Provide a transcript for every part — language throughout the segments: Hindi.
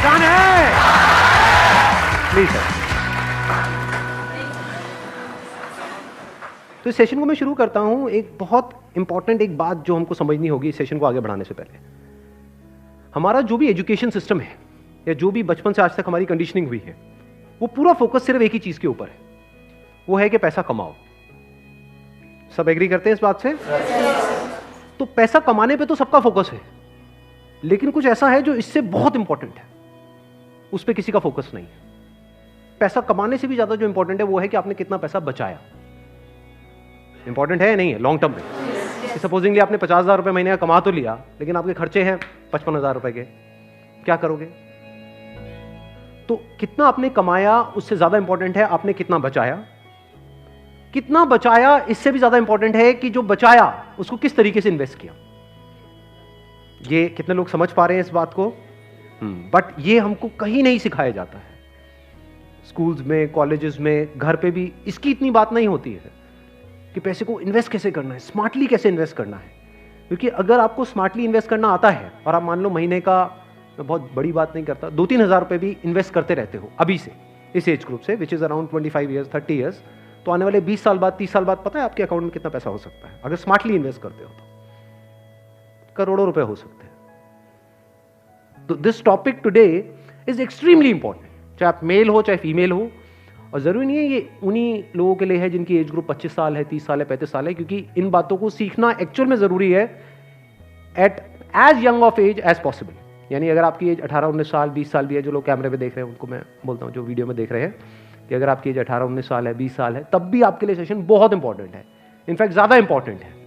डन है। Please sir. तो इस सेशन को मैं शुरू करता हूं। एक बहुत इंपॉर्टेंट एक बात जो हमको समझनी होगी इस सेशन को आगे बढ़ाने से पहले, हमारा जो भी एजुकेशन सिस्टम है या जो भी बचपन से आज तक हमारी कंडीशनिंग हुई है, वो पूरा फोकस सिर्फ एक ही चीज के ऊपर है, वो है कि पैसा कमाओ। सब एग्री करते हैं इस बात से? तो पैसा कमाने पे तो सबका फोकस है, लेकिन कुछ ऐसा है जो इससे बहुत इंपॉर्टेंट है, उस पर किसी का फोकस नहीं है। पैसा कमाने से भी ज्यादा जो इंपॉर्टेंट है वो है कि आपने कितना पैसा बचाया। इंपॉर्टेंट है या नहीं है लॉन्ग टर्म में? सपोजिंगली आपने 50,000 रुपए महीने का कमा तो लिया, लेकिन आपके खर्चे हैं 55,000 रुपए के, क्या करोगे? तो कितना आपने कमाया उससे ज्यादा इंपॉर्टेंट है आपने कितना बचाया। कितना बचाया इससे भी ज्यादा इंपॉर्टेंट है कि जो बचाया उसको किस तरीके से इन्वेस्ट किया। ये कितने लोग समझ पा रहे हैं इस बात को? बट ये हमको कहीं नहीं सिखाया जाता है। स्कूल्स में, कॉलेजेस में, घर पे भी इसकी इतनी बात नहीं होती है कि पैसे को इन्वेस्ट कैसे करना है, स्मार्टली कैसे इन्वेस्ट करना है। क्योंकि अगर आपको स्मार्टली इन्वेस्ट करना आता है और आप मान लो महीने का, मैं बहुत बड़ी बात नहीं करता, 2-3 हज़ार रुपए भी इन्वेस्ट करते रहते हो अभी से, इस एज ग्रुप से, which is around 25 years 30 years, तो आने वाले 20 साल बाद, 30 साल बाद पता है आपके अकाउंट में कितना पैसा हो सकता है अगर स्मार्टली इन्वेस्ट करते हो तो? करोड़ों रुपए हो सकते हैं। तो this topic today is extremely important, चाहे आप मेल हो चाहे फीमेल हो। और जरूरी नहीं है ये उन्हीं लोगों के लिए है जिनकी एज ग्रुप 25 साल है, 30 साल है, 35 साल है, क्योंकि इन बातों को सीखना एक्चुअल में जरूरी है at as young of age as possible. यानी अगर आपकी एज 18-19 साल, 20 साल भी है, जो लोग कैमरे पे देख रहे हैं उनको मैं बोलता हूँ, जो वीडियो में देख रहे हैं, कि अगर आपकी एज 18-19 साल है, 20 साल है, तब भी आपके लिए सेशन बहुत इंपॉर्टेंट है, इनफैक्ट ज्यादा इंपॉर्टेंट है।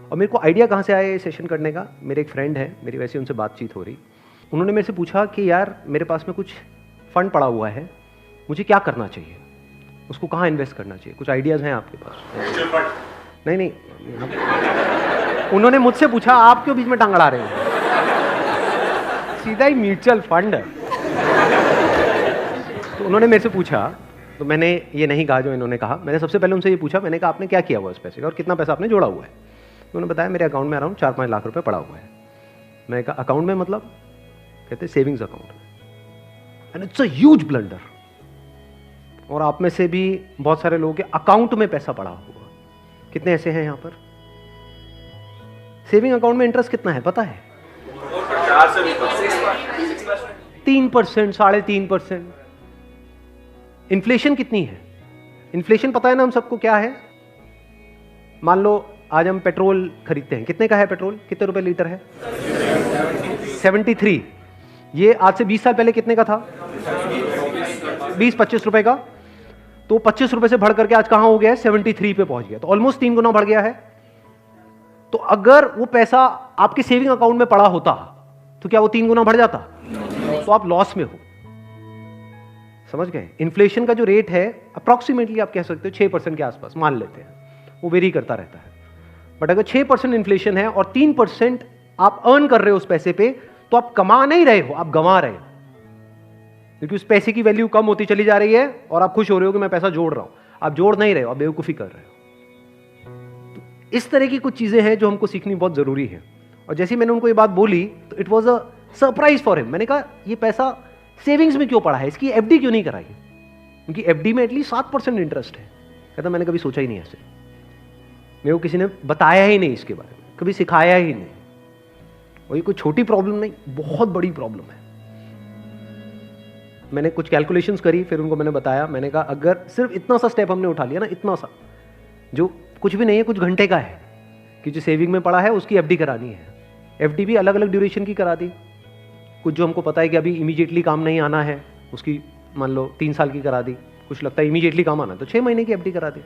और मेरे को आइडिया कहाँ से आया ये सेशन करने का? मेरे एक फ्रेंड है, मेरी वैसे उनसे बातचीत हो रही, उन्होंने मेरे से पूछा कि यार मेरे पास में कुछ फंड पड़ा हुआ है, मुझे क्या करना चाहिए, उसको कहाँ इन्वेस्ट करना चाहिए? कुछ आइडियाज हैं आपके पास? नहीं, उन्होंने मुझसे पूछा आप क्यों बीच में टांग अड़ा रहे हो? सीधा ही म्यूचुअल फंड। तो उन्होंने मेरे से पूछा, तो मैंने ये नहीं कहा जो इन्होंने कहा, मैंने सबसे पहले उनसे ये पूछा, मैंने कहा आपने क्या किया हुआ इस पैसे का और कितना पैसा आपने जोड़ा हुआ है? उन्होंने बताया मेरे अकाउंट में अराउंड 4-5 लाख रुपए पड़ा हुआ है। मैंने कहा अकाउंट में मतलब? कहते savings account. And it's a huge blunder. और आप में से भी बहुत सारे लोगों के अकाउंट में पैसा पड़ा हुआ, कितने ऐसे हैं यहां पर? सेविंग अकाउंट में इंटरेस्ट कितना है पता है? 3%, 3.5%। इन्फ्लेशन कितनी है? इन्फ्लेशन पता है ना हम सबको क्या है? मान लो आज हम पेट्रोल खरीदते हैं, कितने का है पेट्रोल? कितने रुपए लीटर है? 73। ये आज से 20 साल पहले कितने का था? 20-25 रुपए का। तो 25 रुपए से बढ़ करके आज कहां हो गया है? 73 पे पहुंच गया। तो ऑलमोस्ट 3 गुना बढ़ गया है। तो अगर वो पैसा आपके सेविंग अकाउंट में पड़ा होता तो क्या वो 3 गुना बढ़ जाता? तो आप लॉस में हो। समझ गए? इन्फ्लेशन का जो रेट है अप्रोक्सीमेटली आप कह सकते हो 6% के आसपास मान लेते हैं, वो वेरी करता रहता है। बट अगर 6% इन्फ्लेशन है और 3% आप अर्न कर रहे हो उस पैसे पे, तो आप कमा नहीं रहे हो, आप गंवा रहे हो, क्योंकि उस पैसे की वैल्यू कम होती चली जा रही है और आप खुश हो रहे हो कि मैं पैसा जोड़ रहा हूं। आप जोड़ नहीं रहे हो, आप बेवकूफी कर रहे हो। तो इस तरह की कुछ चीजें हैं जो हमको सीखनी बहुत जरूरी है। और जैसे मैंने उनको ये बात बोली तो it was a surprise for him. मैंने कहा ये पैसा सेविंग्स में क्यों पड़ा है, इसकी एफडी क्यों नहीं कराई? क्योंकि एफडी में एटलीस्ट 7% इंटरेस्ट है। कहता मैंने कभी सोचा ही नहीं ऐसे, मेरे को किसी ने बताया ही नहीं इसके बारे में, कभी सिखाया ही नहीं। और ये कोई छोटी प्रॉब्लम नहीं, बहुत बड़ी प्रॉब्लम है। मैंने कुछ कैलकुलेशंस करी, फिर उनको मैंने बताया, मैंने कहा अगर सिर्फ इतना सा स्टेप हमने उठा लिया ना, इतना सा जो कुछ भी नहीं है, कुछ घंटे का है, कि जो सेविंग में पड़ा है उसकी एफडी करानी है। एफडी भी अलग अलग ड्यूरेशन की करा दी। कुछ जो हमको पता है कि अभी इमीडिएटली काम नहीं आना है, उसकी मान लो 3 साल की करा दी। कुछ लगता है इमीडिएटली काम आना, तो 6 महीने की एफडी करा दी।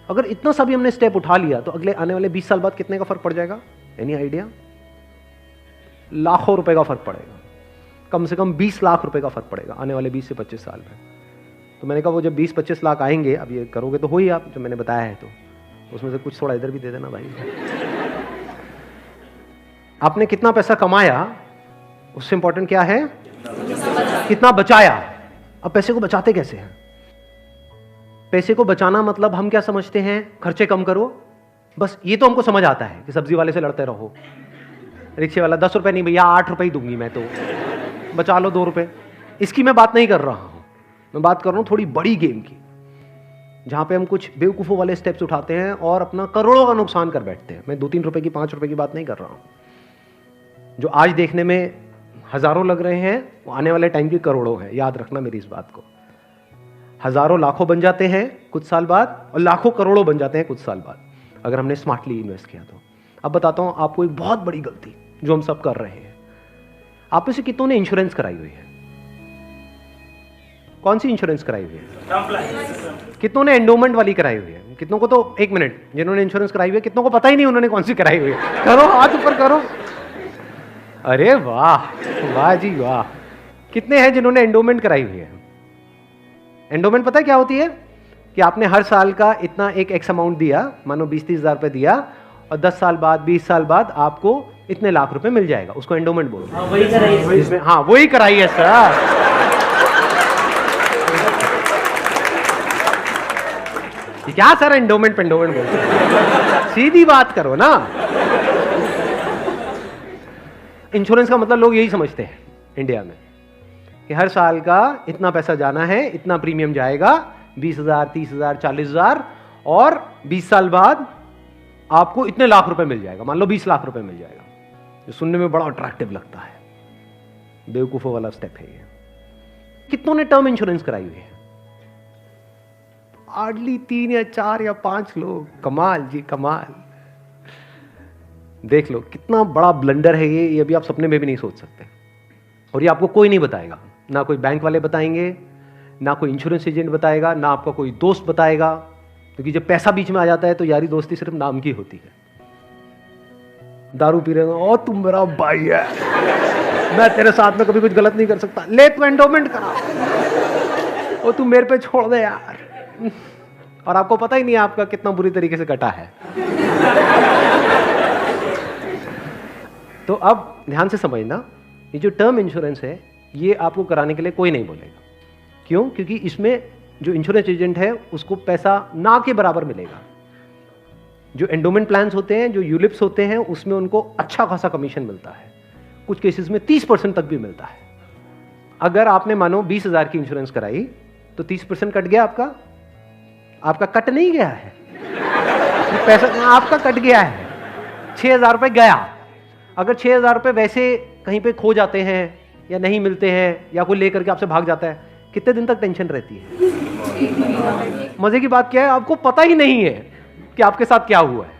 अगर इतना सा भी हमने स्टेप उठा लिया तो अगले आने वाले 20 साल बाद कितने का फर्क पड़ जाएगा? Any idea? लाखों रुपए का फर्क पड़ेगा, कम से कम 20 लाख रुपए का फर्क पड़ेगा आने वाले 20 से 25 साल में। तो मैंने कहा वो जब 20-25 लाख आएंगे, अब ये करोगे तो हो ही आप, जो मैंने बताया है, तो उसमें से कुछ थोड़ा इधर भी दे देना भाई। आपने कितना पैसा कमाया उससे इंपॉर्टेंट क्या है? कितना बचाया। अब पैसे को बचाते कैसे हैं? पैसे को बचाना मतलब हम क्या समझते हैं? खर्चे कम करो, बस ये तो हमको समझ आता है कि सब्जी वाले से लड़ते रहो, रिक्शे वाला 10 रुपए नहीं भैया 8 रुपए ही दूंगी मैं, तो बचा लो 2 रुपए। इसकी मैं बात नहीं कर रहा हूं, मैं बात कर रहा हूं थोड़ी बड़ी गेम की, जहां पे हम कुछ बेवकूफ़ों वाले स्टेप्स उठाते हैं और अपना करोड़ों का नुकसान कर बैठते हैं। मैं 2-3 रुपए की, 5 रुपए की बात नहीं कर रहा हूं। जो आज देखने में हजारों लग रहे हैं वो आने वाले टाइम की करोड़ों हैं। याद रखना मेरी इस बात को। हजारों लाखों बन जाते हैं कुछ साल बाद और लाखों करोड़ों बन जाते हैं कुछ साल बाद, अगर हमने स्मार्टली इन्वेस्ट किया तो। अब बताता हूं आपको एक बहुत बड़ी गलती जो हम सब कर रहे हैं। आप में से कितनों ने इंश्योरेंस कराई हुई है? कौन सी इंश्योरेंस कराई हुई है? कितनों ने एंडोमेंट वाली कराई हुई है? कितनों को तो, एक मिनट, जिन्होंने इंश्योरेंस कराई हुई है कितनों को पता ही नहीं उन्होंने कौन सी कराई हुई है? करो, हाथ ऊपर करो। अरे वाह, वाह जी वाह। कितने हैं जिन्होंने एंडोमेंट कराई हुई है? एंडोमेंट पता है क्या होती है? कि आपने हर साल का इतना एक एक्स अमाउंट दिया, मानो 20-30 हज़ार रुपए दिया, और 10 साल बाद, 20 साल बाद आपको इतने लाख रुपए मिल जाएगा। उसको एंडोमेंट बोलो। वही कराइए इसमें। हाँ, वही कराई है सर। क्या सर एंडोमेंट पेंडोमेंट बोलते? सीधी बात करो ना। इंश्योरेंस का मतलब लोग यही समझते हैं इंडिया में कि हर साल का इतना पैसा जाना है, इतना प्रीमियम जाएगा, 20,000, 30,000, 40,000, और 20 साल बाद आपको इतने लाख रुपए मिल जाएगा। मान लो 20 लाख रुपए मिल जाएगा, जो सुनने में बड़ा अट्रैक्टिव लगता है। बेवकूफों वाला स्टेप है ये। कितनों ने टर्म इंश्योरेंस कराई हुई है? हार्डली 3 या 4 या 5 लोग। कमाल जी कमाल। देख लो कितना बड़ा ब्लंडर है ये अभी आप सपने में भी नहीं सोच सकते। और ये आपको कोई नहीं बताएगा, ना कोई बैंक वाले बताएंगे, ना कोई इंश्योरेंस एजेंट बताएगा, ना आपका कोई दोस्त बताएगा, क्योंकि जब पैसा बीच में आ जाता है तो यारी दोस्ती सिर्फ नाम की होती है। दारू पी रहे हो, ओ तुम मेरा भाई है, मैं तेरे साथ में कभी कुछ गलत नहीं कर सकता, ले तू एंडोमेंट करा, ओ तू मेरे पे छोड़ दे यार। और आपको पता ही नहीं आपका कितना बुरी तरीके से कटा है। तो अब ध्यान से समझना, ये जो टर्म इंश्योरेंस है ये आपको कराने के लिए कोई नहीं बोलेगा। क्यों? क्योंकि इसमें जो इंश्योरेंस एजेंट है उसको पैसा ना के बराबर मिलेगा। जो एंडोमेंट प्लान्स होते हैं, जो यूलिप्स होते हैं, उसमें उनको अच्छा खासा कमीशन मिलता है, कुछ केसेस में 30% तक भी मिलता है। अगर आपने मानो 20,000 की इंश्योरेंस कराई तो 30% कट गया आपका कट नहीं गया है, पैसा आपका कट गया है। 6,000 रुपए गया। अगर 6,000 रुपए वैसे कहीं पे खो जाते हैं या नहीं मिलते हैं या कोई लेकर के आपसे भाग जाता है, कितने दिन तक टेंशन रहती है? मजे की बात क्या है, आपको पता ही नहीं है कि आपके साथ क्या हुआ है।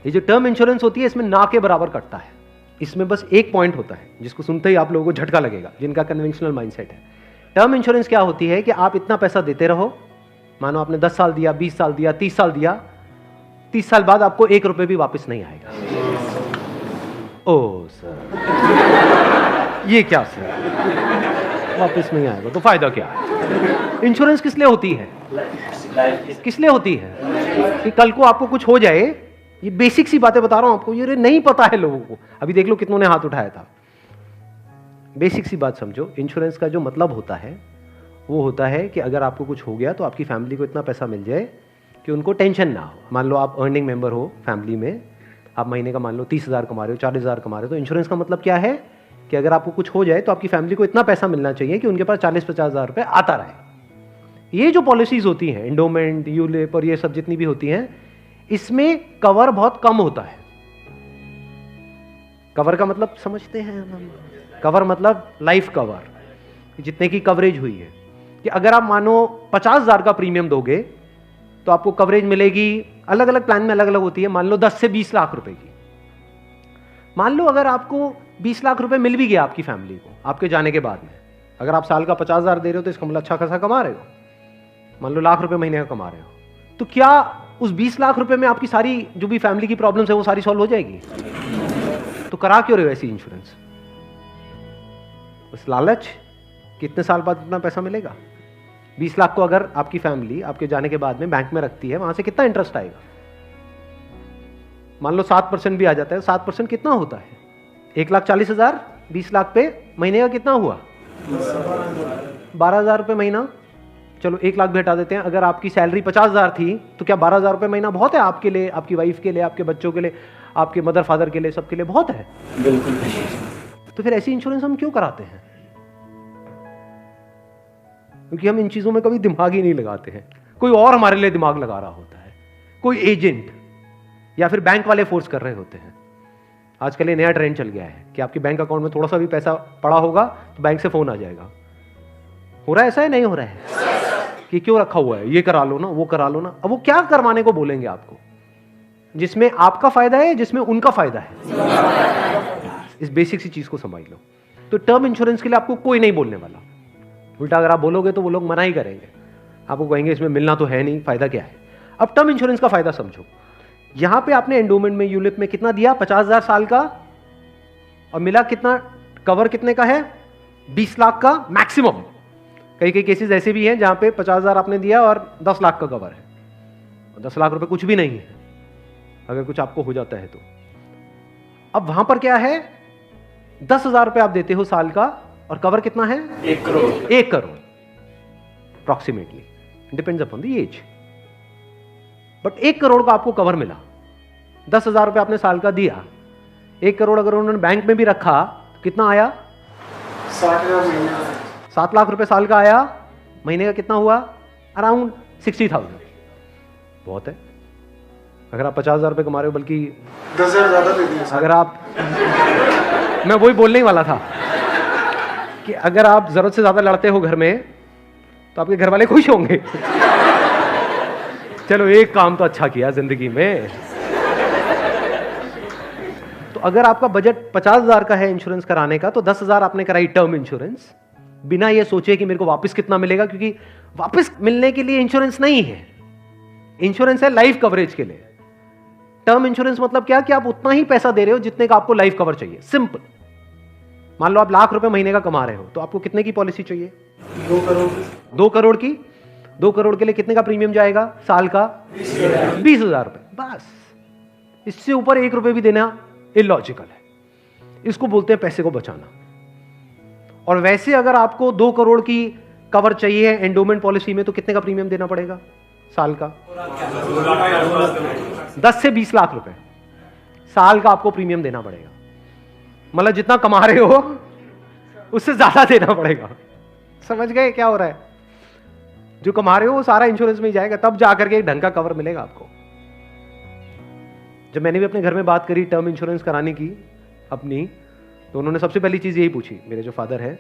ये जो टर्म इंश्योरेंस होती है इसमें ना के बराबर कटता है। इसमें बस एक पॉइंट होता है जिसको सुनते ही आप लोगों को झटका लगेगा, जिनका कन्वेंशनल माइंडसेट है। टर्म इंश्योरेंस क्या होती है कि आप इतना पैसा देते रहो, मानो आपने 10 साल दिया, 20 साल दिया, 30 साल दिया, 30 साल बाद आपको 1 रुपए भी वापस नहीं आएगा। ओ सर, ये क्या सर, वापस नहीं आएगा तो फायदा क्या है? इंश्योरेंस किस लिए होती है? किस लिए होती है? कि कल को आपको कुछ हो जाए। ये बेसिक सी बातें बता रहा हूं आपको, ये नहीं पता है लोगों को। अभी देख लो कितनों ने हाथ उठाया था। बेसिक सी बात समझो, इंश्योरेंस का जो मतलब होता है वो होता है कि अगर आपको कुछ हो गया तो आपकी फैमिली को इतना पैसा मिल जाए कि उनको टेंशन ना हो। मान लो आप अर्निंग मेंबर हो फैमिली में, आप महीने का मान लो 30,000 कमा रहे हो, 40,000 कमा रहे हो, तो इंश्योरेंस का मतलब क्या है कि अगर आपको कुछ हो जाए तो आपकी फैमिली को इतना पैसा मिलना चाहिए कि उनके पास 40-50 हज़ार रुपये आता रहे। ये जो पॉलिसीज होती हैं, एंडोमेंट, यूलिप और ये सब जितनी भी होती हैं, इसमें कवर बहुत कम होता है। कवर का मतलब समझते हैं हम? कवर मतलब लाइफ कवर, जितने की कवरेज हुई है। कि अगर आप मानो 50,000 का प्रीमियम दोगे तो आपको कवरेज मिलेगी, अलग अलग प्लान में अलग अलग होती है, मान लो 10 से 20 लाख रुपए की। मान लो अगर आपको 20 लाख रुपए मिल भी गया आपकी फैमिली को आपके जाने के बाद में, अगर आप साल का 50,000 दे रहे हो तो इसका मतलब अच्छा खासा कमा रहे हो, मान लो लाख रुपए महीने का कमा रहे हो, तो क्या उस 20 लाख रुपए में आपकी सारी जो भी फैमिली की प्रॉब्लम्स है वो सारी सॉल्व हो जाएगी? तो करा क्यों रहे हो ऐसी इंश्योरेंस? बस लालच, कितने साल बाद इतना पैसा मिलेगा? 20 लाख को अगर आपकी फैमिली आपके जाने के बाद में बैंक में रखती है, वहां से कितना इंटरेस्ट आएगा? मान लो 7% भी आ जाता है। 7% कितना होता है? 1,40,000, 20 लाख पे महीने का कितना हुआ? 12,000 रुपये महीना। चलो 1 लाख भी हटा देते हैं। अगर आपकी सैलरी 50,000 थी तो क्या 12,000 रुपये महीना बहुत है आपके लिए, आपकी वाइफ के लिए, आपके बच्चों के लिए, आपके मदर फादर के लिए, सबके लिए बहुत है? बिल्कुल। तो फिर ऐसी इंश्योरेंस हम क्यों कराते हैं? क्योंकि हम इन चीजों में कभी दिमाग ही नहीं लगाते हैं। कोई और हमारे लिए दिमाग लगा रहा होता है, कोई एजेंट या फिर बैंक वाले फोर्स कर रहे होते हैं। आजकल ये नया ट्रेंड चल गया है कि आपके बैंक अकाउंट में थोड़ा सा भी पैसा पड़ा होगा तो बैंक से फोन आ जाएगा। हो रहा है ऐसा है? नहीं हो रहा है कि क्यों रखा हुआ है, ये करा लो ना, वो करा लो ना। अब वो क्या करवाने को बोलेंगे आपको, जिसमें आपका फायदा है, जिसमें उनका फायदा है। इस बेसिक सी चीज को समझ लो। तो टर्म इंश्योरेंस के लिए आपको कोई नहीं बोलने वाला। उल्टा अगर आप बोलोगे तो वो लोग मना ही करेंगे, आपको कहेंगे इसमें मिलना तो है नहीं, फायदा क्या है। अब टर्म इंश्योरेंस का फायदा समझो। यहां पे आपने एंडोमेंट में, यूलिप में कितना दिया? 50,000 साल का, और मिला कितना? कवर कितने का है? 20 लाख का मैक्सिमम। कई कई केसेस ऐसे भी हैं जहां पे 50,000 आपने दिया और 10 लाख का कवर है। 10 लाख रुपए कुछ भी नहीं है अगर कुछ आपको हो जाता है तो। अब वहां पर क्या है? 10,000 रुपए आप देते हो साल का, और कवर कितना है? 1 crore. 1 crore approximately, depends upon the age. But 1 crore का आपको कवर मिला। 10,000 रुपए आपने साल का दिया, 1 करोड़ अगर उन्होंने बैंक में भी रखा तो कितना आया? 60,000 महीने। 7 लाख रुपए साल का आया। महीने का कितना हुआ? अराउंड 60,000। बहुत है। अगर आप 50,000 रुपए कमा रहे हो, बल्कि 10,000 ज्यादा दे दिए। अगर आप मैं वही बोलने ही वाला था कि अगर आप जरूरत से ज्यादा लड़ते हो घर में तो आपके घर वाले खुश होंगे। चलो एक काम तो अच्छा किया जिंदगी में। तो अगर आपका बजट 50,000 का है इंश्योरेंस कराने का, तो 10,000 आपने कराई टर्म इंश्योरेंस, बिना ये सोचे कि मेरे को वापस कितना मिलेगा, क्योंकि वापस मिलने के लिए इंश्योरेंस नहीं है। इंश्योरेंस है लाइफ कवरेज के लिए। टर्म इंश्योरेंस मतलब क्या? कि आप उतना ही पैसा दे रहे हो जितने का आपको लाइफ कवर चाहिए। सिंपल। मान लो आप लाख रुपए महीने का कमा रहे हो, तो आपको कितने की पॉलिसी चाहिए? 2 करोड़। 2 करोड़ की। 2 करोड़ के लिए कितने का प्रीमियम जाएगा साल का? 20,000 रुपए। बस, इससे ऊपर 1 रुपए भी देना इलॉजिकल है। इसको बोलते हैं पैसे को बचाना। और वैसे अगर आपको 2 करोड़ की कवर चाहिए एंडोमेंट पॉलिसी में, तो कितने का प्रीमियम देना पड़ेगा साल का? 10 से 20 लाख रुपए साल का आपको प्रीमियम देना पड़ेगा। मतलब जितना कमा रहे हो उससे ज्यादा देना पड़ेगा। समझ गए क्या हो रहा है? जो कमा रहे हो वो सारा इंश्योरेंस में ही जाएगा, तब जाकर के एक ढंग का कवर मिलेगा आपको। जब मैंने भी अपने घर में बात करी टर्म इंश्योरेंस कराने की अपनी, तो उन्होंने सबसे पहली चीज यही पूछी, मेरे जो फादर है,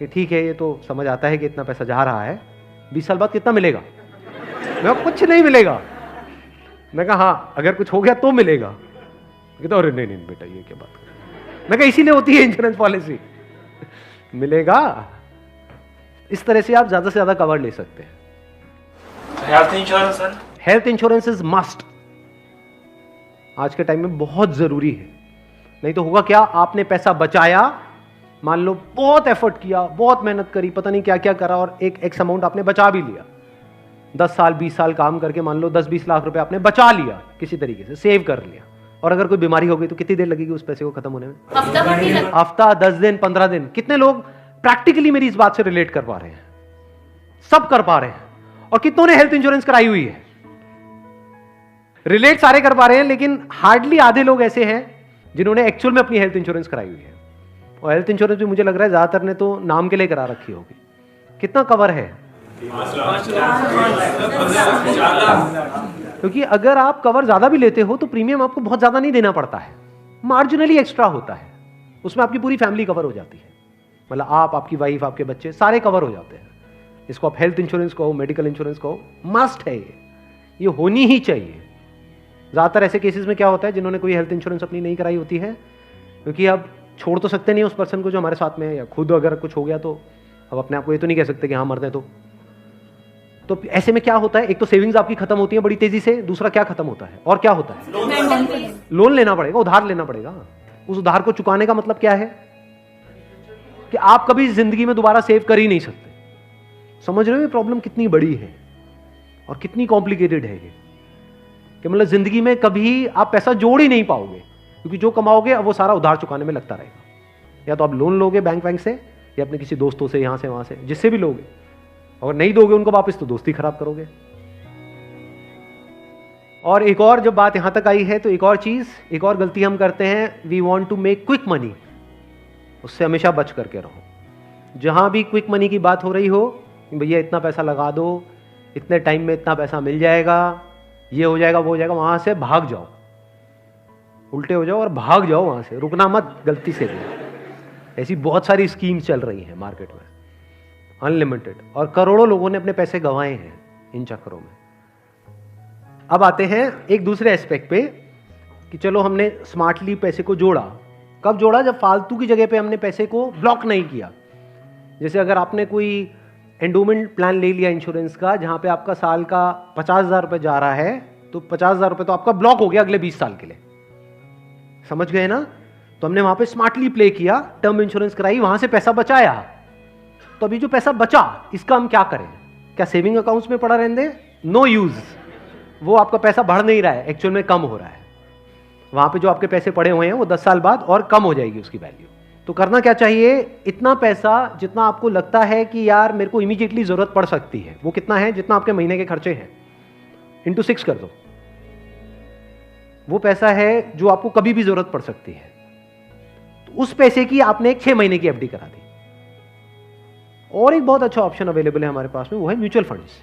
कि ठीक है ये तो समझ आता है कि इतना पैसा जा रहा है, 20 साल बाद कितना मिलेगा? मैं कुछ नहीं मिलेगा। मैं कहा हाँ अगर कुछ हो गया तो मिलेगा। कहता अरे नहीं नहीं बेटा ये क्या बात कर। मैं कहा इसीलिए होती है इंश्योरेंस पॉलिसी, मिलेगा। इस तरह से आप ज्यादा से ज्यादा कवर ले सकते हैं। Health insurance sir? Health insurance is must. आज के टाइम में बहुत जरूरी है। नहीं तो होगा क्या? आपने पैसा बचाया, मान लो बहुत एफर्ट किया, बहुत मेहनत करी, पता नहीं क्या क्या करा, और एक एक्स अमाउंट आपने बचा भी लिया। 10 साल 20 साल काम करके मान लो 10-20 लाख रुपए आपने बचा लिया, किसी तरीके से सेव कर लिया, और अगर कोई बीमारी हो गई तो कितनी देर लगेगी उस पैसे को खत्म होने में? हफ्ता, 10 दिन, 15 दिन। कितने लोग प्रैक्टिकली मेरी इस बात से रिलेट कर पा रहे हैं? सब कर पा रहे हैं। और कितनों ने हेल्थ इंश्योरेंस कराई हुई है? रिलेट सारे कर पा रहे हैं, लेकिन हार्डली आधे लोग ऐसे हैं जिन्होंने एक्चुअल में अपनी हेल्थ इंश्योरेंस कराई हुई है। और हेल्थ इंश्योरेंस भी मुझे लग रहा है ज्यादातर ने तो नाम के लिए करा रखी होगी। कितना कवर है? क्योंकि अगर आप कवर ज्यादा भी लेते हो तो प्रीमियम आपको बहुत ज्यादा नहीं देना पड़ता है, मार्जिनली एक्स्ट्रा होता है। उसमें आपकी पूरी फैमिली कवर हो जाती है। मतलब आप, आपकी वाइफ, आपके बच्चे सारे कवर हो जाते हैं। इसको आप हेल्थ इंश्योरेंस कहो, मेडिकल इंश्योरेंस कहो, मस्ट है ये होनी ही चाहिए। ज्यादातर ऐसे केसेस में क्या होता है, जिन्होंने कोई हेल्थ इंश्योरेंस अपनी नहीं कराई होती है, क्योंकि अब छोड़ तो सकते नहीं उस पर्सन को जो हमारे साथ में है, या खुद अगर कुछ हो गया तो अब अपने आप को ये तो नहीं कह सकते कि हाँ मरते तो ऐसे में क्या होता है? एक तो सेविंग्स आपकी खत्म होती है बड़ी तेजी से, दूसरा क्या खत्म होता है? और क्या होता है? लोन लेना पड़ेगा, उधार लेना पड़ेगा। उस उधार को चुकाने का मतलब क्या है? कि आप कभी जिंदगी में दोबारा सेव कर ही नहीं सकते। समझ रहे हो ये प्रॉब्लम कितनी बड़ी है और कितनी कॉम्प्लिकेटेड है ये? कि मतलब जिंदगी में कभी आप पैसा जोड़ ही नहीं पाओगे, क्योंकि जो कमाओगे अब वो सारा उधार चुकाने में लगता रहेगा। या तो आप लोन लोगे बैंक से, या अपने किसी दोस्तों से, यहां से वहां से, जिससे भी लोगे। और नहीं दोगे उनको वापस तो दोस्ती खराब करोगे। और एक और जब बात यहां तक आई है तो एक और चीज, एक और गलती हम करते हैं, we want to make quick money. उससे हमेशा बच करके रहो। जहाँ भी क्विक मनी की बात हो रही हो, भैया इतना पैसा लगा दो, इतने टाइम में इतना पैसा मिल जाएगा, ये हो जाएगा वो हो जाएगा, वहाँ से भाग जाओ, उल्टे हो जाओ और भाग जाओ वहाँ से, रुकना मत गलती से भी। ऐसी बहुत सारी स्कीम्स चल रही हैं मार्केट में, अनलिमिटेड, और करोड़ों लोगों ने अपने पैसे गंवाए हैं इन चक्करों में। अब आते हैं एक दूसरे एस्पेक्ट पे कि चलो हमने स्मार्टली पैसे को जोड़ा। कब जोड़ा? जब फालतू की जगह पे हमने पैसे को ब्लॉक नहीं किया। जैसे अगर आपने कोई एंडोमेंट प्लान ले लिया इंश्योरेंस का, जहां पे आपका साल का 50,000 रुपये जा रहा है, तो 50,000 रुपये तो आपका ब्लॉक हो गया अगले 20 साल के लिए, समझ गए ना? तो हमने वहां पे स्मार्टली प्ले किया, टर्म इंश्योरेंस कराई, वहां से पैसा बचाया। तो अभी जो पैसा बचा, इसका हम क्या करें? क्या सेविंग अकाउंट्स में पड़ा रहने दें? No use. वो आपका पैसा बढ़ नहीं रहा है, एक्चुअल में कम हो रहा है। वहां पे जो आपके पैसे पड़े हुए हैं वो 10 साल बाद और कम हो जाएगी उसकी वैल्यू। तो करना क्या चाहिए? इतना पैसा जितना आपको लगता है कि यार मेरे को इमीडिएटली जरूरत पड़ सकती है, वो कितना है? जितना आपके महीने के खर्चे हैं, इंटू 6 कर दो। वो पैसा है जो आपको कभी भी जरूरत पड़ सकती है। तो उस पैसे की आपने एक 6 महीने की एफडी करा दी। और एक बहुत अच्छा ऑप्शन अवेलेबल है हमारे पास में, वो है म्यूचुअल फंड्स।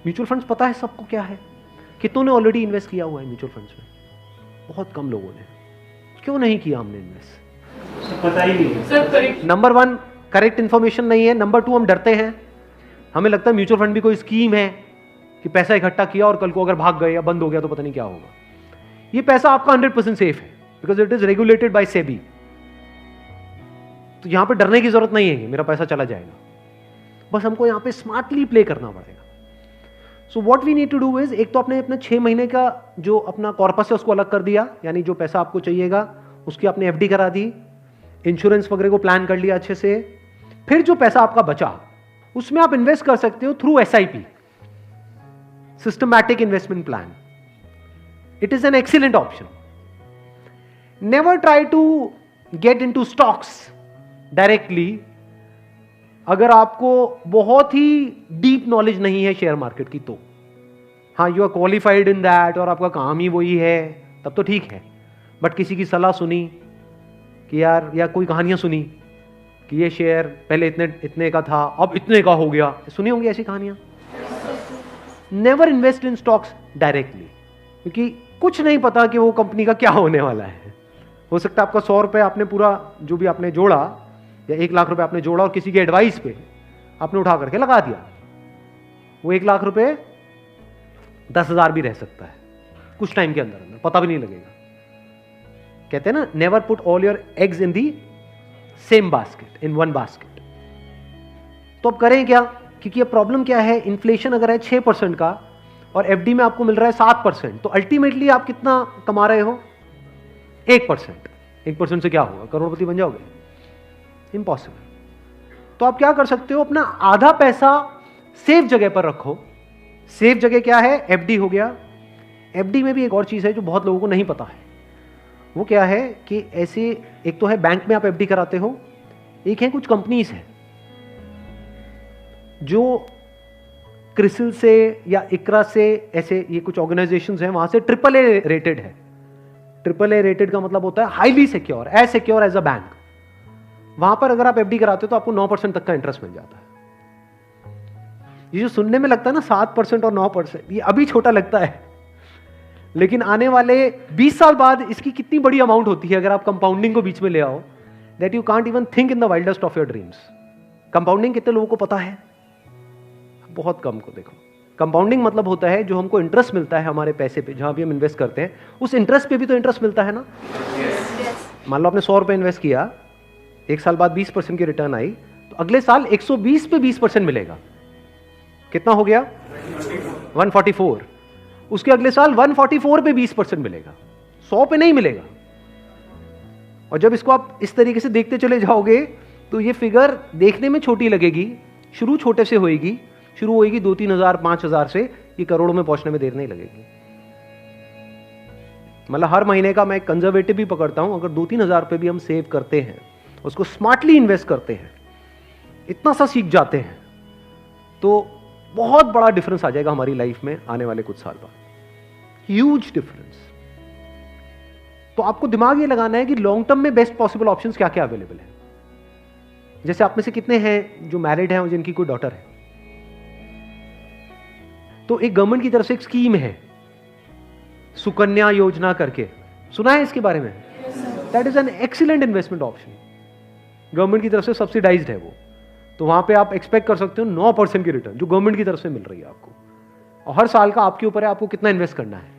म्यूचुअल फंड्स पता है सबको क्या है? कितनों ने ऑलरेडी इन्वेस्ट किया हुआ है म्यूचुअल फंड्स में? बहुत कम लोगों ने। क्यों नहीं किया हमने इन्वेस्ट? पता ही नहीं है। नंबर 1 करेक्ट इंफॉर्मेशन नहीं है, नंबर 2 हम डरते हैं। हमें लगता है म्यूचुअल फंड भी कोई स्कीम है कि पैसा इकट्ठा किया और कल को अगर भाग गए या बंद हो गया तो पता नहीं क्या होगा। ये पैसा आपका 100% सेफ है, because it is regulated by SEBI. तो यहां पे डरने की जरूरत नहीं है कि मेरा पैसा चला जाएगा, बस हमको यहां पे स्मार्टली प्ले करना पड़ेगा। So what we need to do is, एक तो आपने अपने 6 महीने का जो अपना कॉर्पस है उसको अलग कर दिया, यानी जो पैसा आपको चाहिएगा उसकी आपने एफडी करा दी, इंश्योरेंस वगैरह को प्लान कर लिया अच्छे से। फिर जो पैसा आपका बचा उसमें आप इन्वेस्ट कर सकते हो through SIP, systematic investment plan. It is an excellent option. Never try to get into stocks directly अगर आपको बहुत ही डीप नॉलेज नहीं है शेयर मार्केट की। तो हाँ, you are qualified in that और आपका काम ही वही है, तब तो ठीक है। बट किसी की सलाह सुनी कि यार, या कोई कहानियां सुनी कि ये शेयर पहले इतने इतने का था अब इतने का हो गया, सुनी होंगी ऐसी कहानियां। Never invest in stocks directly, क्योंकि कुछ नहीं पता कि वो कंपनी का क्या होने वाला है। हो सकता है आपका 100 रुपये आपने पूरा जो भी आपने जोड़ा या 1 लाख रुपए आपने जोड़ा और किसी के एडवाइस पे आपने उठा करके लगा दिया, वो 1 लाख रुपए 10,000 भी रह सकता है कुछ टाइम के अंदर अंदर, पता भी नहीं लगेगा। कहते हैं ना, never put all your eggs in the same basket, in one basket. तो अब करें क्या? क्योंकि अब प्रॉब्लम क्या है, इन्फ्लेशन अगर है 6% का और एफडी में आपको मिल रहा है 7%, तो अल्टीमेटली आप कितना कमा रहे हो? 1%। 1% से क्या होगा? करोड़पति बन जाओगे? इम्पॉसिबल। तो आप क्या कर सकते हो, अपना आधा पैसा सेफ जगह पर रखो। सेफ जगह क्या है? एफडी हो गया। एफडी में भी एक और चीज है जो बहुत लोगों को नहीं पता है। वो क्या है कि ऐसे, एक तो है बैंक में आप एफडी कराते हो, एक है कुछ कंपनीज है जो क्रिसिल से या इकरा से, ऐसे ये कुछ ऑर्गेनाइजेशंस हैं, वहां से AAA रेटेड है। AAA रेटेड का मतलब होता है highly secure, as secure as a bank. वहां पर अगर आप एफडी कराते हो तो आपको 9% तक का इंटरेस्ट मिल जाता है। ये जो सुनने में लगता है ना 7% और 9%, ये अभी छोटा लगता है, लेकिन आने वाले 20 साल बाद इसकी कितनी बड़ी अमाउंट होती है अगर आप कंपाउंडिंग को बीच में ले आओ, that you can't even think in the wildest of your dreams. Compounding कितने लोगों को पता है? बहुत कम को। देखो, कंपाउंडिंग मतलब होता है जो हमको इंटरेस्ट मिलता है हमारे पैसे पे, जहां भी हम इन्वेस्ट करते हैं उस इंटरेस्ट पे भी तो इंटरेस्ट मिलता है ना। मान लो आपने 100 रुपए इन्वेस्ट किया, 1 साल बाद 20% की रिटर्न आई, तो अगले साल 120 पे 20% मिलेगा। कितना हो गया? 144। उसके अगले साल 144 पे 20% मिलेगा, 100 पे नहीं मिलेगा। और जब इसको आप इस तरीके से देखते चले जाओगे तो ये फिगर देखने में छोटी लगेगी, शुरू छोटे से होएगी, शुरू होएगी 2-3 हजार 5 हजार से, ये करोड़ों में पहुंचने में देर नहीं लगेगी। मतलब हर महीने का मैं कंजर्वेटिव भी पकड़ता हूं, अगर 2-3 हजार रुपए भी हम सेव करते हैं, उसको स्मार्टली इन्वेस्ट करते हैं, इतना सा सीख जाते हैं, तो बहुत बड़ा डिफरेंस आ जाएगा हमारी लाइफ में आने वाले कुछ साल बाद, ह्यूज डिफरेंस। तो आपको दिमाग ये लगाना है कि लॉन्ग टर्म में बेस्ट पॉसिबल ऑप्शंस क्या क्या अवेलेबल है। जैसे आप में से कितने हैं जो मैरिड हैं और जिनकी कोई डॉटर है? तो एक गवर्नमेंट की तरफ से एक स्कीम है सुकन्या योजना करके, सुना है इसके बारे में? That is an excellent investment option, government की तरफ से सब्सिडाइज्ड है वो। तो वहां पे आप एक्सपेक्ट कर सकते हो 9% की रिटर्न जो गवर्नमेंट की तरफ से मिल रही है आपको, और हर साल का आपके ऊपर है आपको कितना इन्वेस्ट करना है।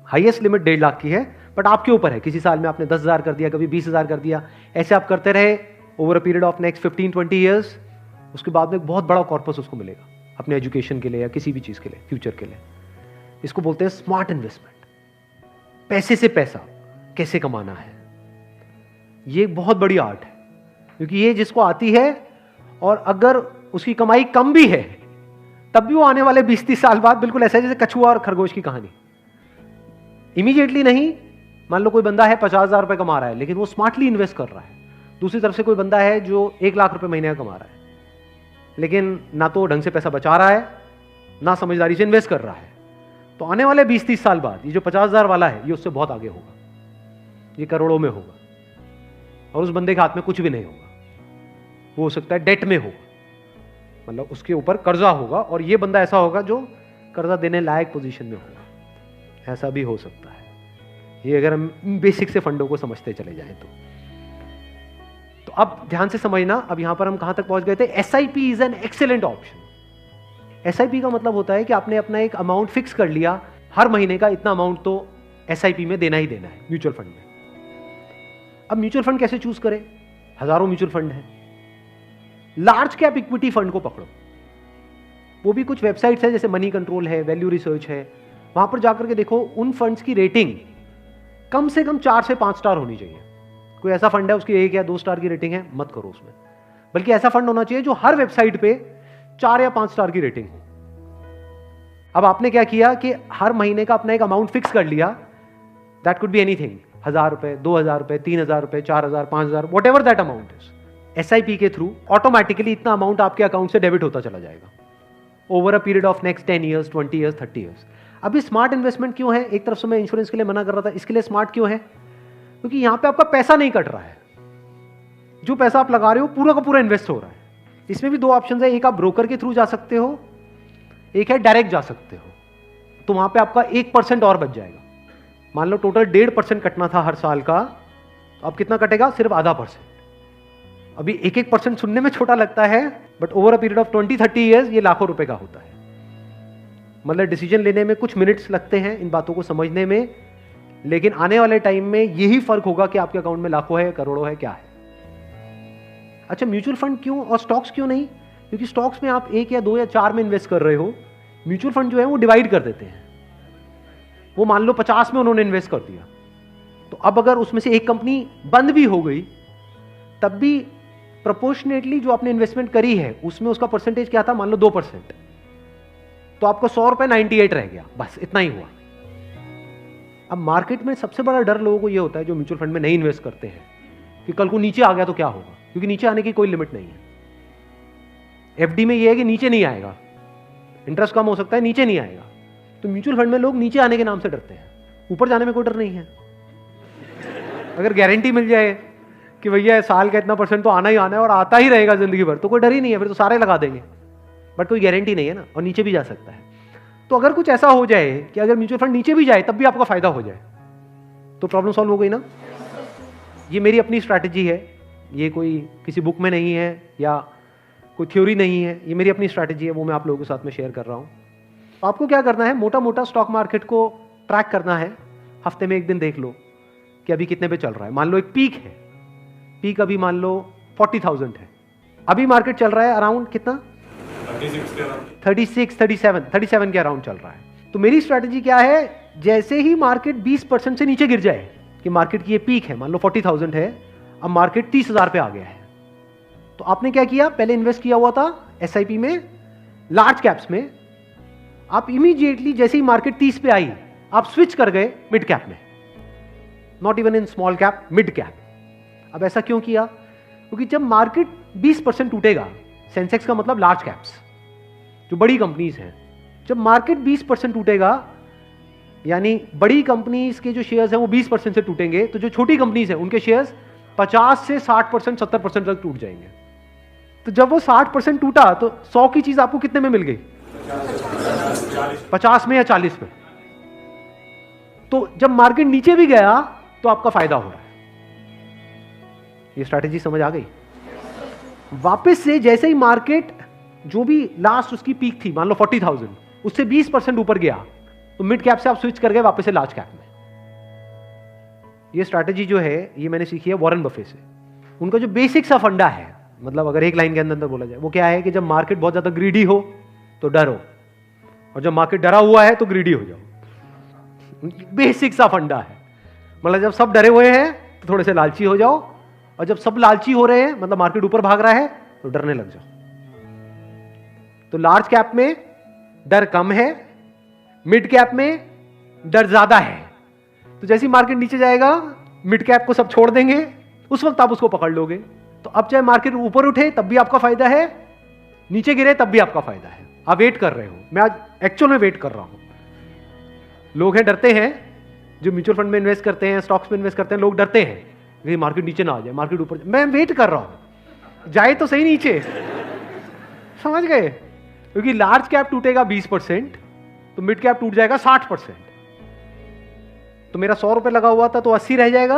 हाईएस्ट लिमिट 1.5 लाख की है, बट आपके ऊपर है, किसी साल में आपने 10,000 कर दिया, कभी 20,000 कर दिया, ऐसे आप करते रहे over a period of next 15-20 years. उसके बाद में एक बहुत बड़ा कॉर्पस उसको मिलेगा अपने एजुकेशन के लिए या किसी भी चीज के लिए, फ्यूचर के लिए। इसको बोलते हैं स्मार्ट इन्वेस्टमेंट। पैसे से पैसा कैसे कमाना है, ये एक बहुत बड़ी आर्ट है, क्योंकि ये जिसको आती है और अगर उसकी कमाई कम भी है तब भी वो आने वाले 20-30 साल बाद बिल्कुल ऐसा है जैसे कछुआ और खरगोश की कहानी, इमीडिएटली नहीं। मान लो कोई बंदा है 50,000 रुपए कमा रहा है लेकिन वो स्मार्टली इन्वेस्ट कर रहा है। दूसरी तरफ से कोई बंदा है जो 1 लाख रुपए महीने का कमा रहा है लेकिन ना तो ढंग से पैसा बचा रहा है ना समझदारी से इन्वेस्ट कर रहा है। तो आने वाले 20-30 साल बाद ये जो 50,000 वाला है ये उससे बहुत आगे होगा, ये करोड़ों में होगा, और उस बंदे के हाथ में कुछ भी नहीं होगा। वो हो सकता है डेट में होगा, मतलब उसके ऊपर कर्जा होगा, और ये बंदा ऐसा होगा जो कर्जा देने लायक पोजीशन में होगा। ऐसा भी हो सकता है, ये अगर हम बेसिक से फंडों को समझते चले जाएं तो अब ध्यान से समझना। अब यहां पर हम कहां तक पहुंच गए थे? SIP is an excellent option. SIP का मतलब होता है कि आपने अपना एक अमाउंट फिक्स कर लिया, हर महीने का इतना अमाउंट तो SIP में देना ही देना है म्यूचुअल फंड में। अब म्यूचुअल फंड कैसे चूज करें? हजारों म्यूचुअल फंड है। लार्ज कैप इक्विटी फंड को पकड़ो, वो भी कुछ वेबसाइट्स है जैसे मनी कंट्रोल है, वैल्यू रिसर्च है, वहां पर जाकर के देखो उन फंड्स की रेटिंग कम से कम 4 से 5 स्टार होनी चाहिए। कोई ऐसा फंड है उसकी 1 या 2 स्टार की रेटिंग है, मत करो उसमें, बल्कि ऐसा फंड होना चाहिए जो हर वेबसाइट पे 4 या 5 स्टार की रेटिंग हो। अब आपने क्या किया कि हर महीने का अपना एक अमाउंट फिक्स कर लिया, दैट कुड बी एनीथिंग, 1,000 रुपए, 2,000 रुपए, 3,000 रुपए, 4,000, 5,000, what ever that amount is. SIP के थ्रू ऑटोमेटिकली इतना अमाउंट आपके अकाउंट से डेबिट होता चला जाएगा over a period of next 10 years, 20 years, 30 years. अभी स्मार्ट इन्वेस्टमेंट क्यों है? एक तरफ से मैं इंश्योरेंस के लिए मना कर रहा था, इसके लिए स्मार्ट क्यों है? क्योंकि यहां पे आपका पैसा नहीं कट रहा है, जो पैसा आप लगा रहे हो पूरा का पूरा इन्वेस्ट हो रहा है। इसमें भी 2 ऑप्शन है, एक आप ब्रोकर के थ्रू जा सकते हो, एक है डायरेक्ट जा सकते हो। तो वहां पे आपका 1% और बच जाएगा। मान लो टोटल 1.5% कटना था हर साल का, तो अब कितना कटेगा? सिर्फ 0.5%। अभी 1% सुनने में छोटा लगता है, but over a period of 20-30 years ये लाखों रुपए का होता है। मतलब डिसीजन लेने में कुछ मिनट्स लगते हैं इन बातों को समझने में, लेकिन आने वाले टाइम में यही फर्क होगा कि आपके अकाउंट में लाखों है, करोड़ों है, क्या है। अच्छा, म्यूचुअल फंड क्यों और स्टॉक्स क्यों नहीं? क्योंकि स्टॉक्स में आप 1 या 2 या 4 में इन्वेस्ट कर रहे हो, म्यूचुअल फंड जो है वो डिवाइड कर देते हैं। वो मान लो 50 में उन्होंने इन्वेस्ट कर दिया, तो अब अगर उसमें से एक कंपनी बंद भी हो गई तब भी प्रोपोर्शनेटली जो आपने इन्वेस्टमेंट करी है उसमें उसका परसेंटेज क्या था? मान लो 2%, तो आपको 100 रुपए 98 रह गया, बस इतना ही हुआ। अब मार्केट में सबसे बड़ा डर लोगों को यह होता है जो म्यूचुअल फंड में नहीं इन्वेस्ट करते हैं कि कल को नीचे आ गया तो क्या होगा, क्योंकि नीचे आने की कोई लिमिट नहीं है। FD में यह है कि नीचे नहीं आएगा, इंटरेस्ट कम हो सकता है, नीचे नहीं आएगा। तो म्यूचुअल फंड में लोग नीचे आने के नाम से डरते हैं, ऊपर जाने में कोई डर नहीं है। अगर गारंटी मिल जाए कि भैया साल का इतना % तो आना ही आना है और आता ही रहेगा जिंदगी भर, तो कोई डर ही नहीं है, फिर तो सारे लगा देंगे। बट कोई गारंटी नहीं है ना, और नीचे भी जा सकता है। तो अगर कुछ ऐसा हो जाए कि अगर म्यूचुअल फंड नीचे भी जाए तब भी आपका फायदा हो जाए, तो प्रॉब्लम सॉल्व हो गई ना। ये मेरी अपनी स्ट्रैटेजी है, ये कोई किसी बुक में नहीं है या कोई थ्योरी नहीं है, ये मेरी अपनी स्ट्रैटेजी है, वो मैं आप लोगों के साथ में शेयर कर रहा हूँ। आपको क्या करना है? मोटा मोटा स्टॉक मार्केट को ट्रैक करना है, हफ्ते में 1 दिन देख लो कि अभी कितने पे चल रहा है। मान लो एक पीक है, पीक अभी मान लो 40,000 है, अभी मार्केट चल रहा है अराउंड कितना? 37 के अराउंड चल रहा है। तो मेरी स्ट्रैटेजी क्या है? जैसे ही मार्केट 20% से नीचे गिर जाए कि मार्केट की ये पीक है, मान लो 40,000 है, अब मार्केट 30,000 पे आ गया है, तो आपने क्या किया? पहले इन्वेस्ट किया हुआ था SIP में, लार्ज कैप्स में, आप इमीडिएटली जैसे ही मार्केट 30 पे आई आप स्विच कर गए मिड कैप में, not even in small cap, mid cap. अब ऐसा क्यों किया? क्योंकि जब मार्केट 20% टूटेगा, सेंसेक्स का मतलब लार्ज कैप्स जो बड़ी कंपनीज हैं, जब मार्केट 20% टूटेगा यानी बड़ी कंपनीज के जो शेयर्स हैं वो 20% से टूटेंगे, तो जो छोटी कंपनीज हैं उनके शेयर्स 50 से 60%, 70% तक टूट जाएंगे। तो जब वो 60% टूटा तो 100 की चीज आपको कितने में मिल गई? 50 में या 40 में। तो जब मार्केट नीचे भी गया तो आपका फायदा हो रहा है। ये स्ट्रैटेजी समझ आ गई? वापस से जैसे ही मार्केट जो भी लास्ट उसकी पीक थी, मान लो 40,000, उससे 20% ऊपर गया तो मिड कैप से आप स्विच कर गए वापस से लार्ज कैप में। ये स्ट्रैटेजी जो है ये मैंने सीखी है वॉरेन बफे से। उनका जो बेसिक सा फंडा है, मतलब अगर एक लाइन के अंदर बोला जाए, वो क्या है कि जब मार्केट बहुत ज्यादा ग्रीडी हो तो डरो, और जब मार्केट डरा हुआ है तो ग्रीडी हो जाओ। बेसिक सा फंडा है। मतलब जब सब डरे हुए हैं तो थोड़े से लालची हो जाओ, और जब सब लालची हो रहे हैं, मतलब मार्केट ऊपर भाग रहा है, तो डरने लग जाओ। तो लार्ज कैप में डर कम है, मिड कैप में डर ज्यादा है। तो जैसे ही मार्केट नीचे जाएगा मिड कैप को सब छोड़ देंगे, उस वक्त आप उसको पकड़ लोगे। तो अब चाहे मार्केट ऊपर उठे तब भी आपका फायदा है, नीचे गिरे तब भी आपका फायदा है। आप वेट कर रहे हो, मैं आज एक्चुअल में वेट कर रहा हूं। लोग हैं डरते हैं, जो म्यूचुअल फंड में इन्वेस्ट करते हैं, स्टॉक्स में इन्वेस्ट करते हैं, लोग डरते हैं कि मार्केट नीचे ना आ जाए, मार्केट ऊपर। मैं वेट कर रहा हूं, जाए तो सही नीचे। समझ गए? क्योंकि लार्ज कैप टूटेगा 20%, तो मिड कैप टूट जाएगा 60%। तो मेरा 100 रुपए लगा हुआ था तो 80 रह जाएगा,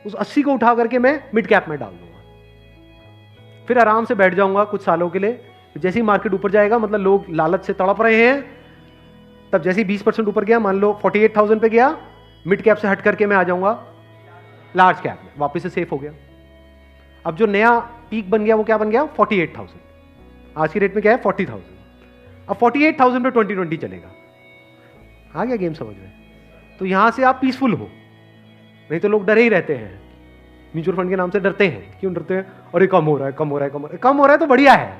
उस 80 को उठा करके मैं मिड कैप में डाल दूंगा। फिर आराम से बैठ जाऊंगा कुछ सालों के लिए। जैसे ही मार्केट ऊपर जाएगा, मतलब लोग लालच से तड़प रहे हैं, तब जैसे ही 20% ऊपर गया, मान लो 48,000 पे गया, मिड कैप से हट करके मैं आ जाऊंगा लार्ज कैप में, वापस से सेफ हो गया। अब जो नया पीक बन गया वो क्या बन गया? 48,000। आज की रेट में क्या है? 40,000। अब 48,000 पे 2020 चलेगा। आ गया गेम समझ में? तो यहां से आप पीसफुल हो, नहीं तो लोग डरे ही रहते हैं। म्यूचुअल फंड के नाम से डरते हैं। क्यों डरते हैं? अरे कम हो रहा है, कम हो रहा है, कम हो रहा है। कम हो रहा है तो बढ़िया है,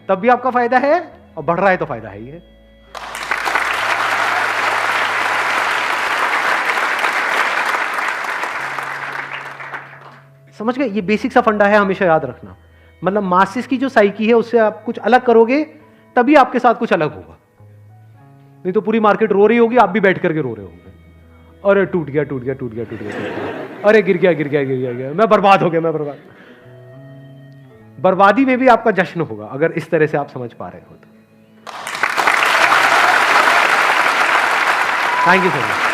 तब भी आपका फायदा है, और बढ़ रहा है तो फायदा है ही है। समझ गए? ये बेसिक सा फंडा है, हमेशा याद रखना। मतलब मासिस की जो साइकी है उससे आप कुछ अलग करोगे तभी आपके साथ कुछ अलग होगा, नहीं तो पूरी मार्केट रो रही होगी, आप भी बैठ करके रो रहे होंगे। अरे टूट गया, टूट गया, टूट गया, टूट गया, अरे गिर गया, गिर गया, गिर गया, गिर गया, मैं बर्बाद हो गया, मैं बर्बाद। बर्बादी में भी आपका जश्न होगा अगर इस तरह से आप समझ पा रहे हो तो। Thank you so much.